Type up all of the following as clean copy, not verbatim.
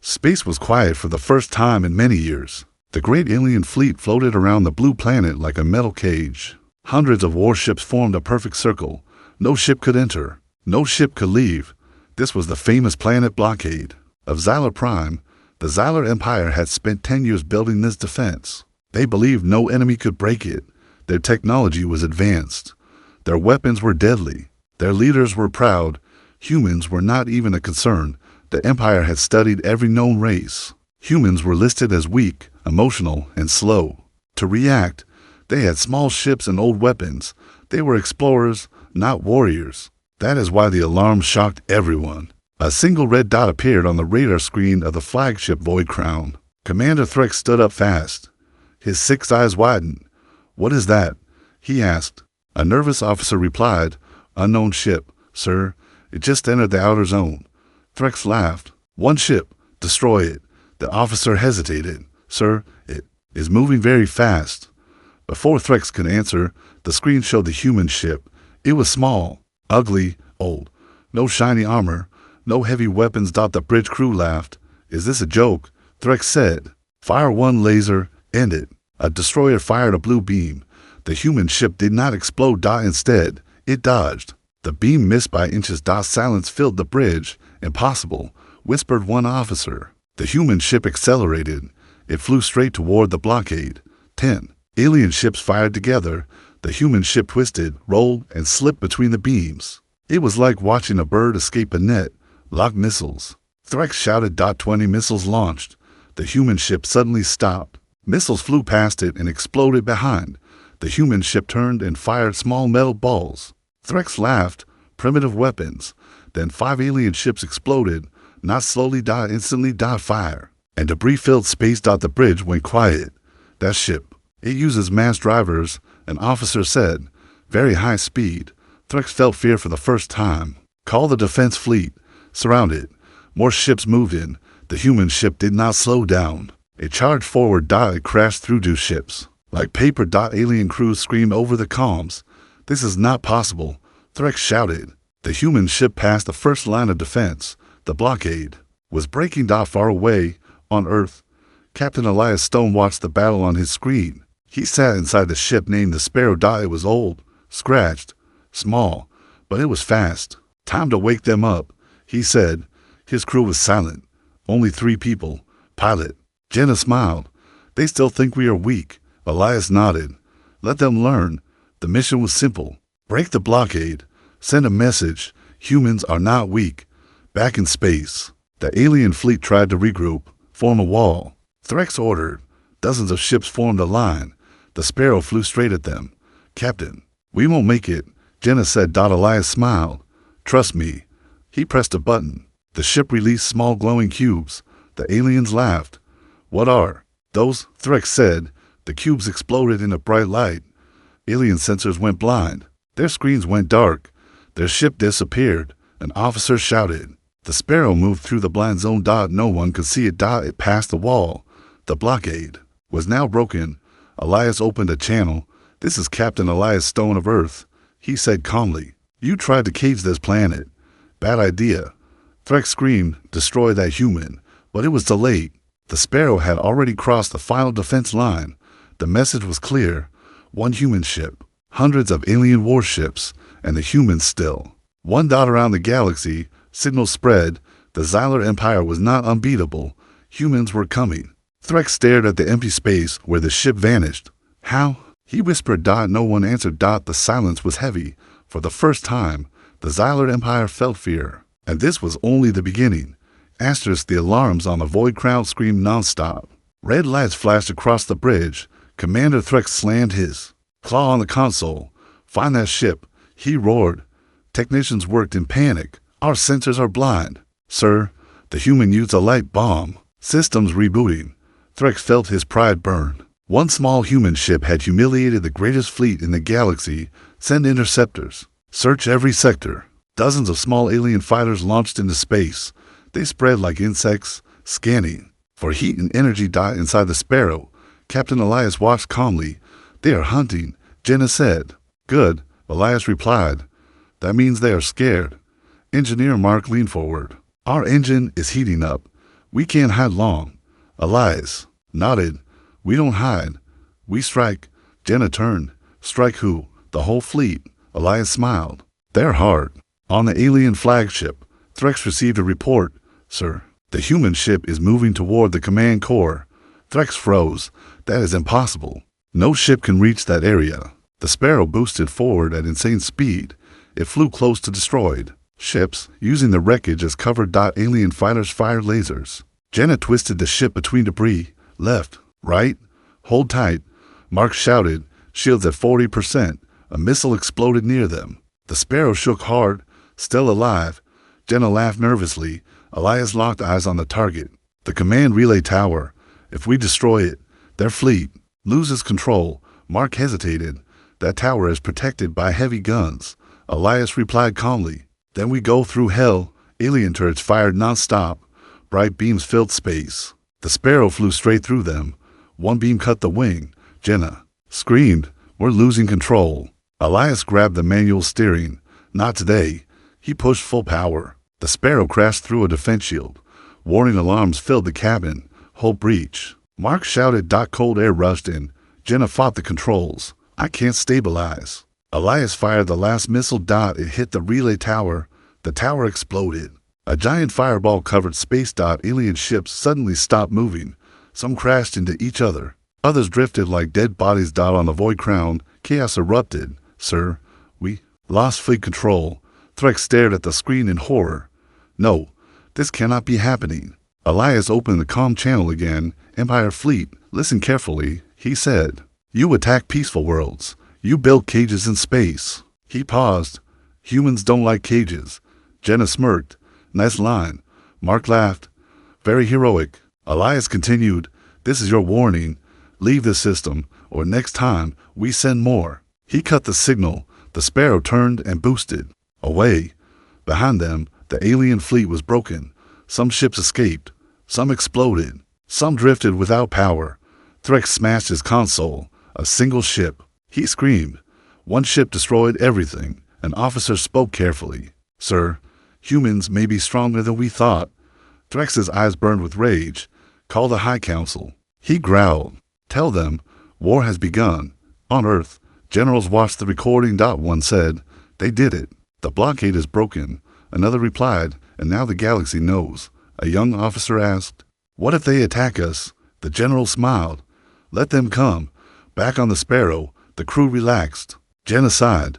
Space was quiet for the first time in many years. The great alien fleet floated around the blue planet like a metal cage. Hundreds of warships formed a perfect circle. No ship could enter. No ship could leave. This was the famous planet Blockade. Of Xylar Prime, the Xylar Empire had spent 10 years building this defense. They believed no enemy could break it. Their technology was advanced. Their weapons were deadly. Their leaders were proud. Humans were not even a concern. The Empire had studied every known race. Humans were listed as weak, emotional, and slow. To react, they had small ships and old weapons. They were explorers, not warriors. That is why the alarm shocked everyone. A single red dot appeared on the radar screen of the flagship Void Crown. Commander Threx stood up fast. His 6 eyes widened. "What is that?" he asked. A nervous officer replied, "Unknown ship, sir. It just entered the outer zone." Threx laughed. "One ship. Destroy it." The officer hesitated. "Sir, it is moving very fast." Before Threx could answer, the screen showed the human ship. It was small, ugly, old. No shiny armor, no heavy weapons. The bridge crew laughed. "Is this a joke?" Threx said. "Fire one laser, end it." A destroyer fired a blue beam. The human ship did not explode. Instead, it dodged. The beam missed by inches. Silence filled the bridge. "Impossible," whispered one officer. The human ship accelerated. It flew straight toward the blockade. 10 alien ships fired together. The human ship twisted, rolled, and slipped between the beams. It was like watching a bird escape a net. Locked missiles. Threx shouted. 20 missiles launched. The human ship suddenly stopped. Missiles flew past it and exploded behind. The human ship turned and fired small metal balls. Threx laughed. Primitive weapons. Then 5 alien ships exploded, not slowly. Instantly. Fire. And debris filled space. The bridge went quiet. "That ship. It uses mass drivers," an officer said. "Very high speed." Threx felt fear for the first time. "Call the defense fleet. Surround it." More ships moved in. The human ship did not slow down. It charged forward. It crashed through 2 ships. Like paper. Alien crews screamed over the comms. "This is not possible," Threx shouted. The human ship passed the first line of defense. The blockade was breaking. Far away, on Earth, Captain Elias Stone watched the battle on his screen. He sat inside the ship named the Sparrow. It was old, scratched, small, but it was fast. "Time to wake them up," he said. His crew was silent. Only 3 people. Pilot. Jenna smiled. "They still think we are weak." Elias nodded. "Let them learn." The mission was simple. Break the blockade. Send a message. Humans are not weak. Back in space. The alien fleet tried to regroup, form a wall. Threx ordered. Dozens of ships formed a line. The Sparrow flew straight at them. "Captain, we won't make it," Jenna said. Elias smiled. "Trust me." He pressed a button. The ship released small glowing cubes. The aliens laughed. "What are those?" Threx said. The cubes exploded in a bright light. Alien sensors went blind. Their screens went dark. Their ship disappeared. An officer shouted. The Sparrow moved through the blind zone. No one could see it. It passed the wall. The blockade was now broken. Elias opened a channel. "This is Captain Elias Stone of Earth," he said calmly. "You tried to cage this planet. Bad idea." Threx screamed, "Destroy that human." But it was too late. The Sparrow had already crossed the final defense line. The message was clear. 1 human ship, hundreds of alien warships, and the humans still. 1 dot around the galaxy. Signals spread. The Xylar Empire was not unbeatable. Humans were coming. Threx stared at the empty space where the ship vanished. "How?" he whispered. No one answered. The silence was heavy. For the first time, the Xylar Empire felt fear. And this was only the beginning. The alarms on the Void Crown screamed nonstop. Red lights flashed across the bridge. Commander Threx slammed his claw on the console. "Find that ship," he roared. Technicians worked in panic. "Our sensors are blind." "Sir, the human used a light bomb." "Systems rebooting." Threx felt his pride burn. 1 small human ship had humiliated the greatest fleet in the galaxy. "Send interceptors. Search every sector." Dozens of small alien fighters launched into space. They spread like insects, scanning for heat and energy. Inside the Sparrow, Captain Elias watched calmly. "They are hunting," Jenna said. "Good," Elias replied. "That means they are scared." Engineer Mark leaned forward. "Our engine is heating up. We can't hide long. Elias nodded. We don't hide. We strike. Jenna turned. Strike who? The whole fleet. Elias smiled. They're hard. On the alien flagship, Threx received a report. Sir, the human ship is moving toward the command core. Threx froze. That is impossible. No ship can reach that area. The Sparrow boosted forward at insane speed. It flew close to destroyed. Ships, using the wreckage as cover. Alien fighters fired lasers. Jenna twisted the ship between debris. Left, right, hold tight. Mark shouted, shields at 40%. A missile exploded near them. The Sparrow shook hard, still alive. Jenna laughed nervously. Elias locked eyes on the target. The command relay tower. If we destroy it, their fleet loses control. Mark hesitated. That tower is protected by heavy guns. Elias replied calmly. Then we go through hell. Alien turrets fired non-stop. Bright beams filled space. The Sparrow flew straight through them. One beam cut the wing. Jenna screamed, we're losing control. Elias grabbed the manual steering. Not today. He pushed full power. The Sparrow crashed through a defense shield. Warning alarms filled the cabin. Hull breach. Mark shouted. Cold air rushed in. Jenna fought the controls. I can't stabilize. Elias fired the last missile. It hit the relay tower. The tower exploded. A giant fireball covered space. Alien ships suddenly stopped moving. Some crashed into each other. Others drifted like dead bodies. On the void crown, chaos erupted. Sir, we lost fleet control. Threx stared at the screen in horror. No, this cannot be happening. Elias opened the comm channel again. Empire fleet, listen carefully, he said. You attack peaceful worlds. You build cages in space. He paused. Humans don't like cages. Jenna smirked. Nice line. Mark laughed. Very heroic. Elias continued. This is your warning. Leave the system, or next time we send more. He cut the signal. The Sparrow turned and boosted. Away. Behind them, the alien fleet was broken. Some ships escaped. Some exploded. Some drifted without power. Threx smashed his console. A single ship. He screamed. One ship destroyed everything. An officer spoke carefully. Sir, humans may be stronger than we thought. Threx's eyes burned with rage. Call the High Council. He growled. Tell them, war has begun. On Earth, generals watched the recording. One said, they did it. The blockade is broken. Another replied, and now the galaxy knows. A young officer asked, what if they attack us? The general smiled. Let them come. Back on the Sparrow, the crew relaxed. Jenna sighed.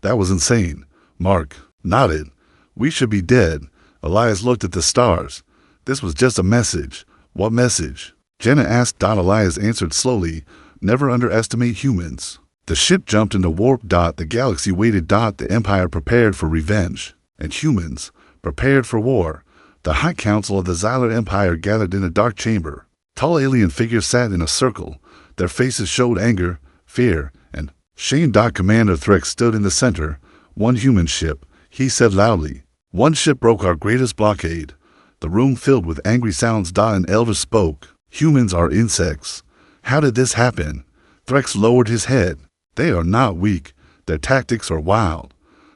That was insane. Mark nodded. We should be dead. Elias looked at the stars. This was just a message. What message? Jenna asked. Elias answered slowly. Never underestimate humans. The ship jumped into warp. The galaxy waited. The Empire prepared for revenge. And humans prepared for war. The High Council of the Xylar Empire gathered in a dark chamber. Tall alien figures sat in a circle. Their faces showed anger, fear, and shame. Commander Threx stood in the center. One human ship, he said loudly. One ship broke our greatest blockade. The room filled with angry sounds. An elder spoke. Humans are insects. How did this happen? Threx lowered his head. They are not weak. Their tactics are wild.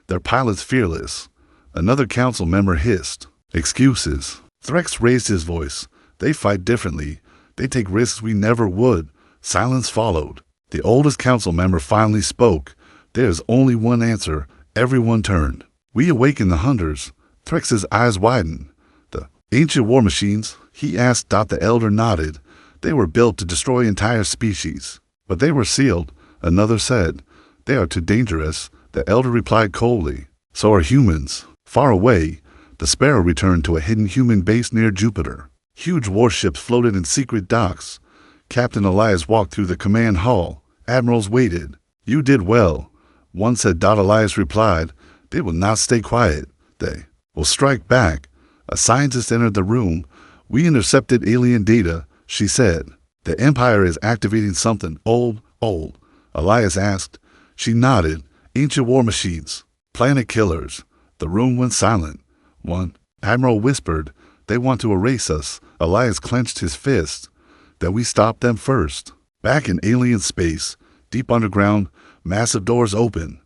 Their pilots fearless. Another council member hissed. Excuses. Threx raised his voice. They fight differently. They take risks we never would. Silence followed. The oldest council member finally spoke. There is only one answer. Everyone turned. We awaken the hunters. Threx's eyes widened. The ancient war machines, he asked. The elder nodded. They were built to destroy entire species. But they were sealed, another said. They are too dangerous. The elder replied coldly. So are humans. Far away, the Sparrow returned to a hidden human base near Jupiter. Huge warships floated in secret docks. Captain Elias walked through the command hall. Admirals waited. You did well. One said. Elias replied. They will not stay quiet. They will strike back. A scientist entered the room. We intercepted alien data, she said. The Empire is activating something old. Elias asked. She nodded. Ancient war machines. Planet killers. The room went silent. One admiral whispered. They want to erase us. Elias clenched his fist. That we stop them first. Back in alien space, deep underground, massive doors open.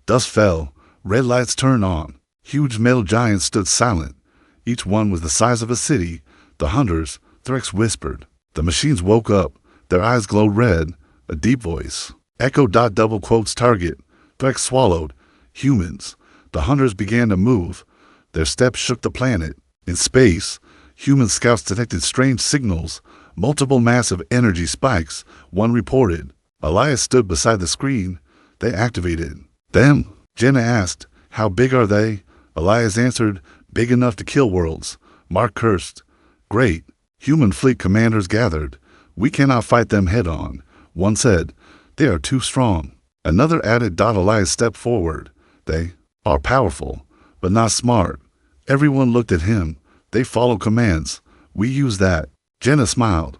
Dust fell. Red lights turned on. Huge metal giants stood silent. Each one was the size of a city. The hunters, Threx whispered. The machines woke up. Their eyes glowed red. A deep voice echoed. Double quotes target. Threx swallowed. Humans. The hunters began to move. Their steps shook the planet. In space, human scouts detected strange signals, multiple massive energy spikes. One reported. Elias stood beside the screen. They activated. Them? Jenna asked. How big are they? Elias answered. Big enough to kill worlds. Mark cursed. Great. Human fleet commanders gathered. We cannot fight them head-on. One said. They are too strong. Another added. Elias stepped forward. They are powerful, but not smart. Everyone looked at him. They follow commands. We use that. Jenna smiled.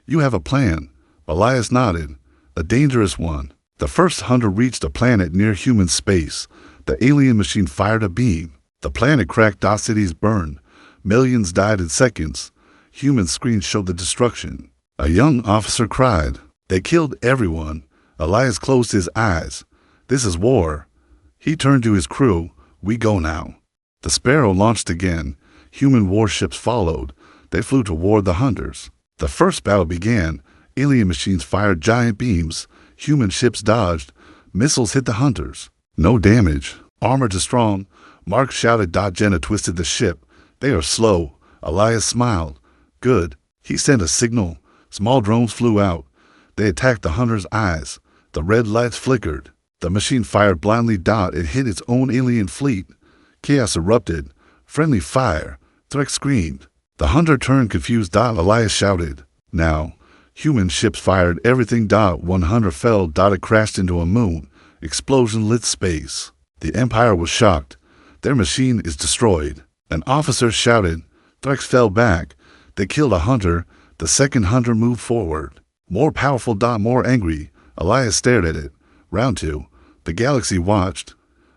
You have a plan. Elias nodded. A dangerous one. The first hunter reached a planet near human space. The alien machine fired a beam. The planet cracked. Cities burned. Millions died in seconds. Human screens showed the destruction. A young officer cried. They killed everyone. Elias closed his eyes. This is war. He turned to his crew. We go now. The Sparrow launched again. Human warships followed. They flew toward the hunters. The first battle began. Alien machines fired giant beams. Human ships dodged. Missiles hit the hunters. No damage. Armor too strong. Mark shouted. Jenna twisted the ship. They are slow. Elias smiled. Good. He sent a signal. Small drones flew out. They attacked the hunter's eyes. The red lights flickered. The machine fired blindly. It hit its own alien fleet. Chaos erupted. Friendly fire. Threx screamed. The hunter turned confused. Elias shouted. Now. Human ships fired everything. One hunter fell. It crashed into a moon. Explosion lit space. The Empire was shocked. Their machine is destroyed. An officer shouted. Threx fell back. They killed a hunter. The second hunter moved forward. More powerful. More angry. Elias stared at it. Round 2. The galaxy watched.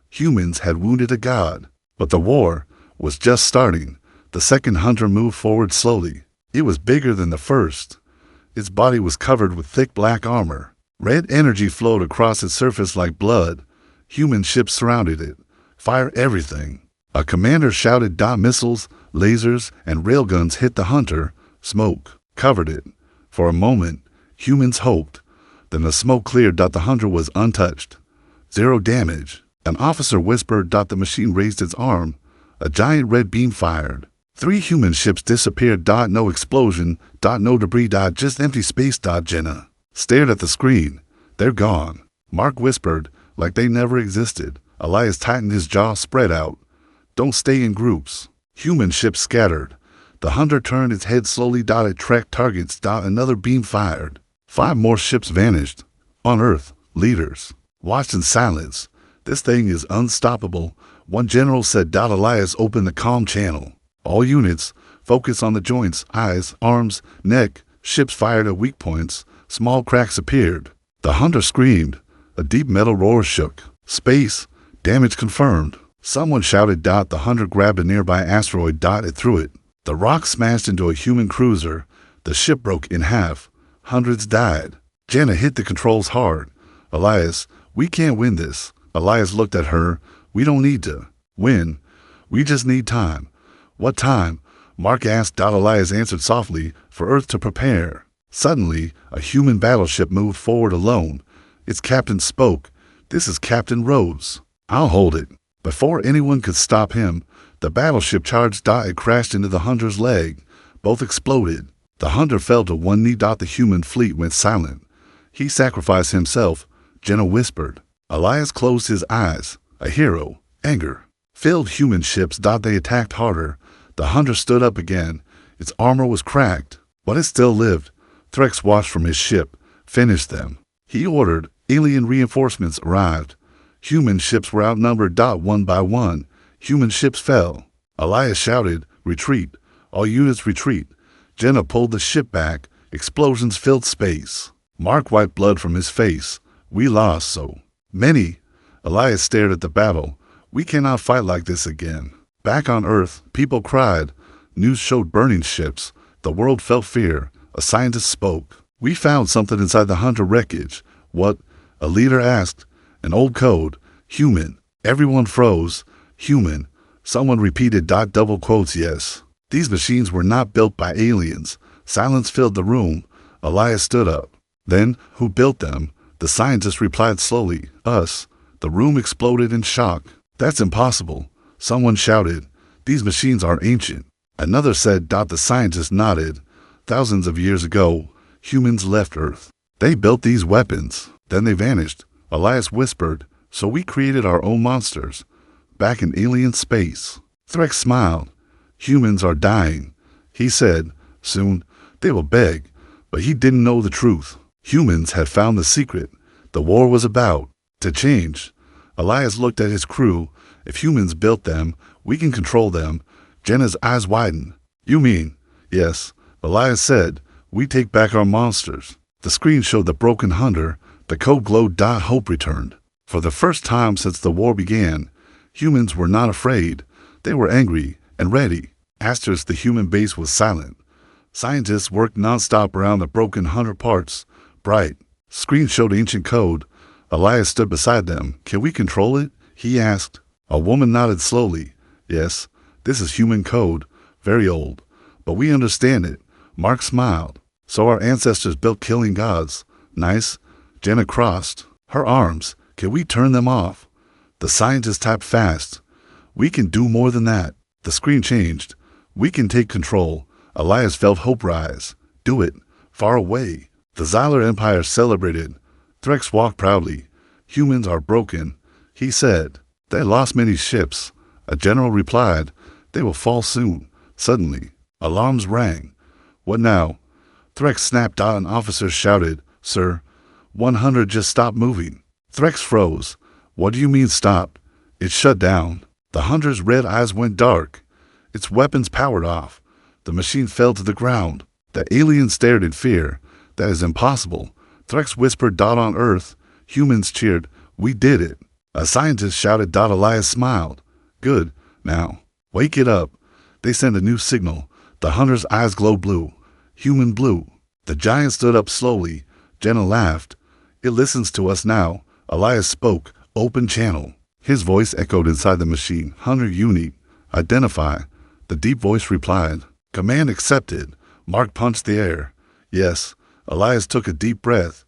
Humans had wounded a god. But the war was just starting. The second hunter moved forward slowly. It was bigger than the first. Its body was covered with thick black armor. Red energy flowed across its surface like blood. Human ships surrounded it. Fire everything. A commander shouted. Missiles, lasers, and railguns hit the hunter. Smoke covered it. For a moment, humans hoped. Then the smoke cleared. The hunter was untouched. 0 damage. An officer whispered. The machine raised its arm. A giant red beam fired. 3 human ships disappeared. No explosion. No debris. Just empty space. Jenna stared at the screen. They're gone. Mark whispered, like they never existed. Elias tightened his jaw, spread out. Don't stay in groups. Human ships scattered. The hunter turned its head slowly. It tracked targets. Another beam fired. 5 more ships vanished. On Earth, leaders watched in silence. This thing is unstoppable. One general said. Elias opened the comm channel. All units, focus on the joints, eyes, arms, neck. Ships fired at weak points. Small cracks appeared. The hunter screamed. A deep metal roar shook. Space. Damage confirmed. Someone shouted. The hunter grabbed a nearby asteroid. It threw it. The rock smashed into a human cruiser. The ship broke in half. Hundreds died. Jenna hit the controls hard. Elias, we can't win this. Elias looked at her. We don't need to win. We just need time. What time? Mark asked. Elias answered softly. For Earth to prepare. Suddenly, a human battleship moved forward alone. Its captain spoke. This is Captain Rhodes. I'll hold it. Before anyone could stop him, the battleship charged. It crashed into the hunter's leg. Both exploded. The hunter fell to one knee. The human fleet went silent. He sacrificed himself, Jenna whispered. Elias closed his eyes. A hero. Anger filled human ships. They attacked harder. The hunter stood up again. Its armor was cracked, but it still lived. Threx watched from his ship. Finish them. He ordered. Alien reinforcements arrived. Human ships were outnumbered. One by one. Human ships fell. Elias shouted, retreat. All units retreat. Jenna pulled the ship back. Explosions filled space. Mark wiped blood from his face. We lost so many. Elias stared at the battle. We cannot fight like this again. Back on Earth, people cried. News showed burning ships. The world felt fear. A scientist spoke. We found something inside the hunter wreckage. What? A leader asked. An old code. Human. Everyone froze. Human. Someone repeated. Double quotes. Yes. These machines were not built by aliens. Silence filled the room. Elias stood up. Then, who built them? The scientist replied slowly, us. The room exploded in shock. That's impossible. Someone shouted, these machines are ancient. Another said, the scientist nodded. Thousands of years ago, humans left Earth. They built these weapons. Then they vanished. Elias whispered, so we created our own monsters. Back in alien space. Threx smiled. Humans are dying. He said, soon, they will beg. But he didn't know the truth. Humans had found the secret. The war was about to change. Elias looked at his crew. If humans built them, we can control them. Jenna's eyes widened. You mean? Yes. Elias said, we take back our monsters. The screen showed the broken hunter. The code glowed. Hope returned. For the first time since the war began, humans were not afraid. They were angry and ready. Asterisk, the human base was silent. Scientists worked nonstop around the broken hunter parts. Bright. Screen showed ancient code. Elias stood beside them. Can we control it? He asked. A woman nodded slowly. Yes, this is human code. Very old. But we understand it. Mark smiled. So our ancestors built killing gods. Nice. Jenna crossed her arms. Can we turn them off? The scientist tapped fast. We can do more than that. The screen changed. We can take control. Elias felt hope rise. Do it. Far away. The Xylar Empire celebrated. Threx walked proudly. Humans are broken. He said, they lost many ships. A general replied, they will fall soon. Suddenly, alarms rang. What now? Threx snapped out and officers shouted, sir, 100 just stopped moving. Threx froze. What do you mean stop? It shut down. The hunter's red eyes went dark. Its weapons powered off. The machine fell to the ground. The alien stared in fear. That is impossible. Threx whispered, on Earth. Humans cheered. We did it. A scientist shouted. Elias smiled. Good. Now, wake it up. They sent a new signal. The hunter's eyes glowed blue. Human blue. The giant stood up slowly. Jenna laughed. It listens to us now. Elias spoke. Open channel. His voice echoed inside the machine. Hunter unit. Identify. The deep voice replied. Command accepted. Mark punched the air. Yes. Elias took a deep breath.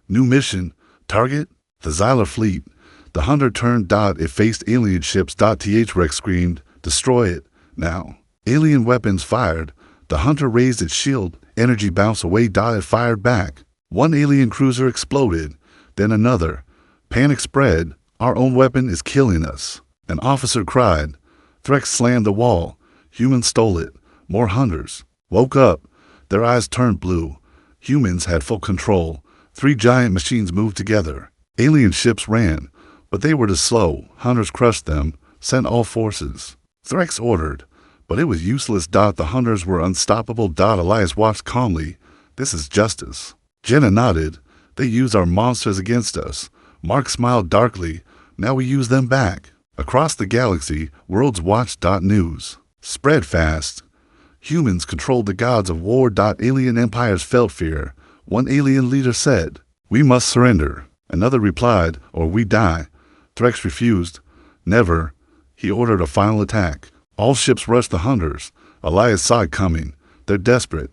New mission. Target? The Xylar fleet. The hunter turned. It faced alien ships. Rex screamed. Destroy it. Now. Alien weapons fired. The hunter raised its shield. Energy bounced away. It fired back. One alien cruiser exploded. Then another. Panic spread. Our own weapon is killing us. An officer cried. Threx slammed the wall. Humans stole it. More hunters. Woke up. Their eyes turned blue. Humans had full control. 3 giant machines moved together. Alien ships ran, but they were too slow. Hunters crushed them, sent all forces. Threx ordered, but it was useless. The hunters were unstoppable. Elias watched calmly. This is justice. Jenna nodded. They used our monsters against us. Mark smiled darkly. Now we use them back. Across the galaxy, worlds watched. News spread fast. Humans controlled the gods of war. Alien empires felt fear. One alien leader said, we must surrender. Another replied, or we die. Threx refused. Never. He ordered a final attack. All ships rushed the hunters. Elias saw it coming. They're desperate.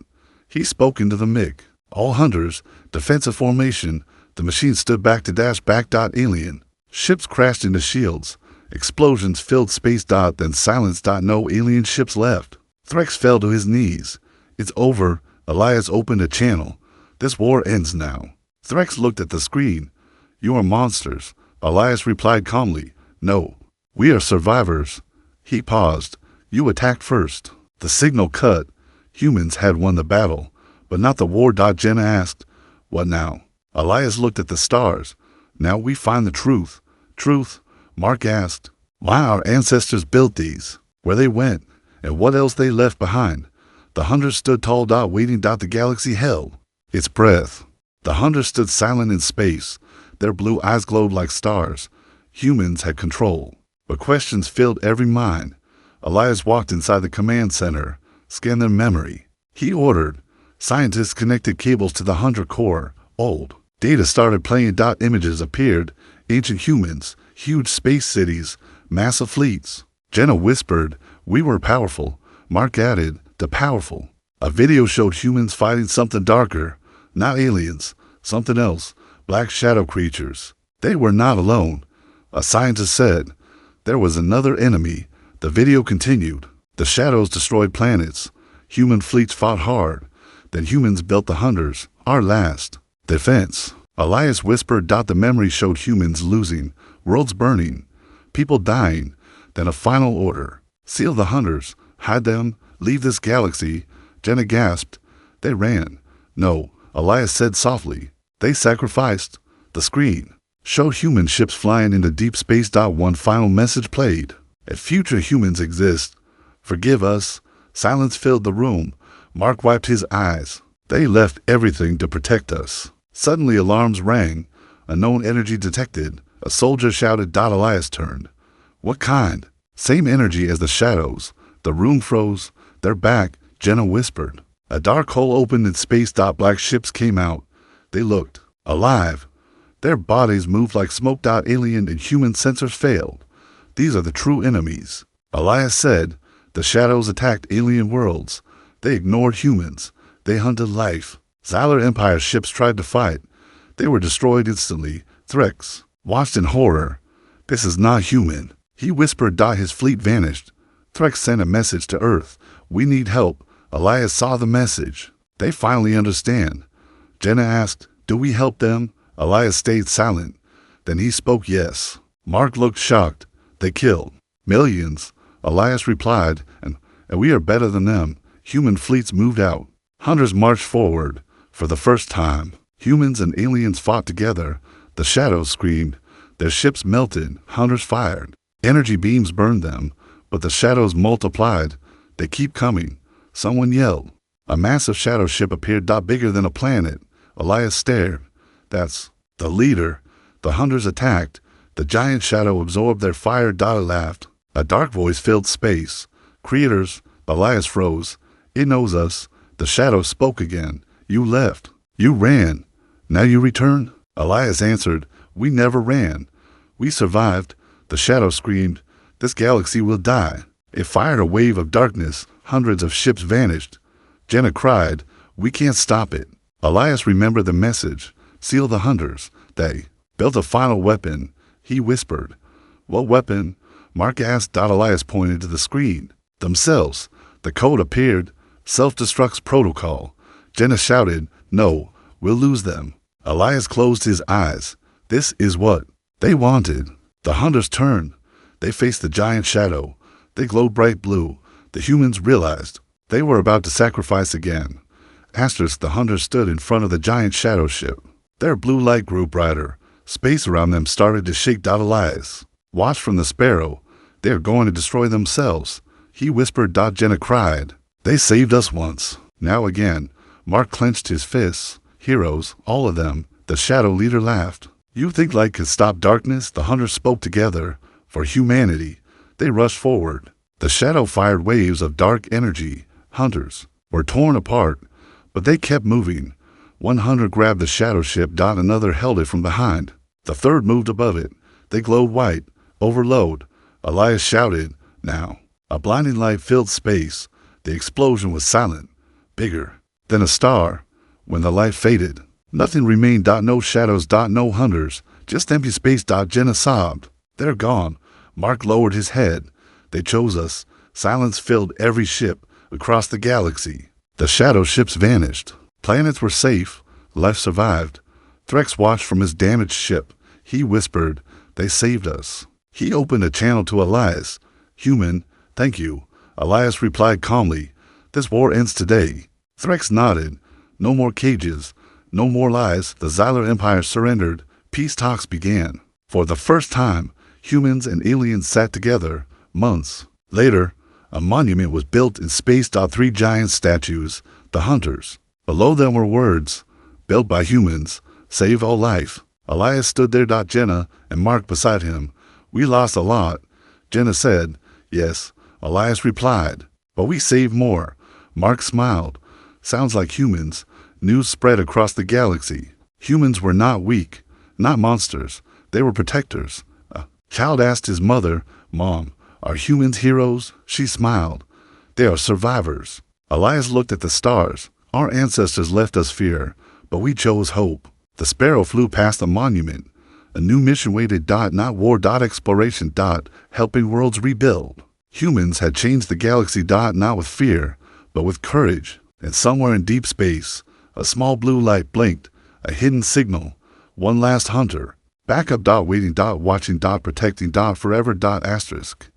He spoke into the mic. All hunters, defensive formation. The machine stood back to dash back. Alien. Ships crashed into shields. Explosions filled space. Then silence. No alien ships left. Threx fell to his knees. It's over. Elias opened a channel. This war ends now. Threx looked at the screen. You are monsters. Elias replied calmly. No. We are survivors. He paused. You attacked first. The signal cut. Humans had won the battle, but not the war. Jenna asked, what now? Elias looked at the stars. Now we find the truth. Truth? Mark asked. Why our ancestors built these, where they went, and what else they left behind. The hunters stood tall. Waiting. The galaxy held its breath. The hunters stood silent in space. Their blue eyes glowed like stars. Humans had control, but questions filled every mind. Elias walked inside the command center, scanned their memory. He ordered. Scientists connected cables to the hunter core. Old data started playing. Images appeared. Ancient humans, huge space cities, massive fleets. Jenna whispered, we were powerful. Mark added, the powerful. A video showed humans fighting something darker, not aliens, something else, black shadow creatures. They were not alone. A scientist said there was another enemy. The video continued. The shadows destroyed planets. Human fleets fought hard. Then humans built the hunters, our last defense. Elias whispered. The memory showed humans losing, worlds burning, people dying. Then a final order. Seal the hunters, hide them, leave this galaxy. Jenna gasped. They ran. No, Elias said softly. They sacrificed. The screen showed human ships flying into deep space. One final message played. If future humans exist, forgive us. Silence filled the room. Mark wiped his eyes. They left everything to protect us. Suddenly alarms rang. Unknown energy detected. A soldier shouted. Elias turned. What kind? Same energy as the shadows. The room froze. They're back, Jenna whispered. A dark hole opened in space. Black ships came out. They looked alive. Their bodies moved like smoke. Alien and human sensors failed. These are the true enemies. Elias said. The shadows attacked alien worlds. They ignored humans. They hunted life. Xylar Empire ships tried to fight. They were destroyed instantly. Threx watched in horror. This is not human. He whispered. His fleet vanished. Threx sent a message to Earth. We need help. Elias saw the message. They finally understand. Jenna asked, do we help them? Elias stayed silent. Then he spoke yes. Mark looked shocked. They killed millions. Elias replied, and we are better than them. Human fleets moved out. Hunters marched forward. For the first time, humans and aliens fought together. The shadows screamed. Their ships melted. Hunters fired. Energy beams burned them, but the shadows multiplied. They keep coming. Someone yelled. A massive shadow ship appeared. Bigger than a planet. Elias stared. That's the leader. The hunters attacked. The giant shadow absorbed their fire. Laughed. A dark voice filled space. Creators. Elias froze. It knows us. The shadow spoke again. You left. You ran. Now you return? Elias answered. We never ran. We survived. The shadow screamed. This galaxy will die. It fired a wave of darkness. Hundreds of ships vanished. Jenna cried. We can't stop it. Elias remembered the message. Seal the hunters. They built a final weapon. He whispered. What weapon? Mark asked. Elias pointed to the screen. Themselves. The code appeared. Self-destruct protocol. Jenna shouted. No, we'll lose them. Elias closed his eyes. This is what they wanted. The hunters turned. They faced the giant shadow. They glowed bright blue. The humans realized they were about to sacrifice again. Asterisk. The hunters stood in front of the giant shadow ship. Their blue light grew brighter. Space around them started to shake. Elias watched from the sparrow. They are going to destroy themselves. He whispered. Jenna cried. They saved us once. Now again. Mark clenched his fists. Heroes, all of them. The shadow leader laughed. You think light could stop darkness? The hunters spoke together. For humanity. They rushed forward. The shadow fired waves of dark energy. Hunters were torn apart, but they kept moving. One hunter grabbed the shadow ship. Another held it from behind. The third moved above it. They glowed white. Overload. Elias shouted. Now. A blinding light filled space. The explosion was silent. Bigger than a star. When the light faded, nothing remained. No shadows. No hunters. Just empty space. Jenna sobbed. They're gone. Mark lowered his head. They chose us. Silence filled every ship across the galaxy. The shadow ships vanished. Planets were safe. Life survived. Threx watched from his damaged ship. He whispered, they saved us. He opened a channel to Elias. Human, thank you. Elias replied calmly, this war ends today. Threx nodded. No more cages. No more lies. The Xylar Empire surrendered. Peace talks began. For the first time, humans and aliens sat together. Months later, a monument was built in space. 3 giant statues, the hunters. Below them were words, built by humans, save all life. Elias stood there. Jenna and Mark beside him. We lost a lot. Jenna said, yes. Elias replied, but we saved more. Mark smiled. Sounds like humans. News spread across the galaxy. Humans were not weak, not monsters. They were protectors. A child asked his mother, Mom, are humans heroes? She smiled. They are survivors. Elias looked at the stars. Our ancestors left us fear, but we chose hope. The sparrow flew past the monument. A new mission waited. Not war. Exploration. Helping worlds rebuild. Humans had changed the galaxy. Not with fear, but with courage. And somewhere in deep space, a small blue light blinked, a hidden signal. One last hunter. Backup. Waiting. Watching. Protecting. Forever. Asterisk.